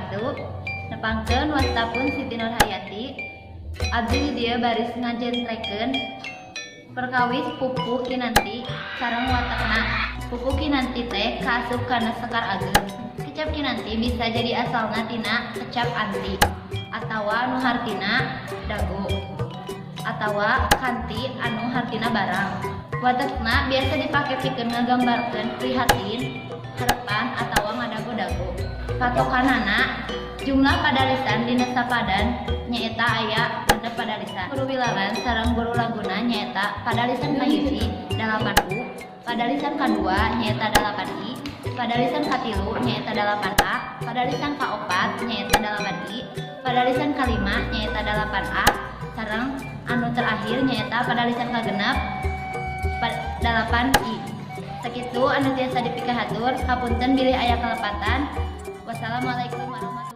wabarakatuh. Nepangkeun wastapun Siti Nurhayati. Abdi dia baris ngajentrekeun perkawis pupuh kinanti sareng watakna. Pupuh kinanti teh kaasup kana sekar ageng. Kecap kinanti bisa jadi asalna tina kecap anti atawa nu hartina dago atawa kanti anu hartina barang. Watakna biasa dipake pikeun ngagambarkeun prihatin, harapan atawa ngadago-dago. Patokanana jumlah padalisan dina sapadan nyaeta aya genep padalisan. Guru wilangan sareng guru laguna nyaeta padalisan kahiji 8U, padalisan kadua nyaeta 8I, padalisan katilu nyaeta 8A, padalisan kaopat nyaeta 8I, padalisan kalima nyaeta 8A, sareng anu terakhir nyaeta padalisan kagenep 8I. Sakitu anu tiasa dipikahatur, hapunten bilih aya kalepatan. Wassalamualaikum warahmatullahi wabarakatuh.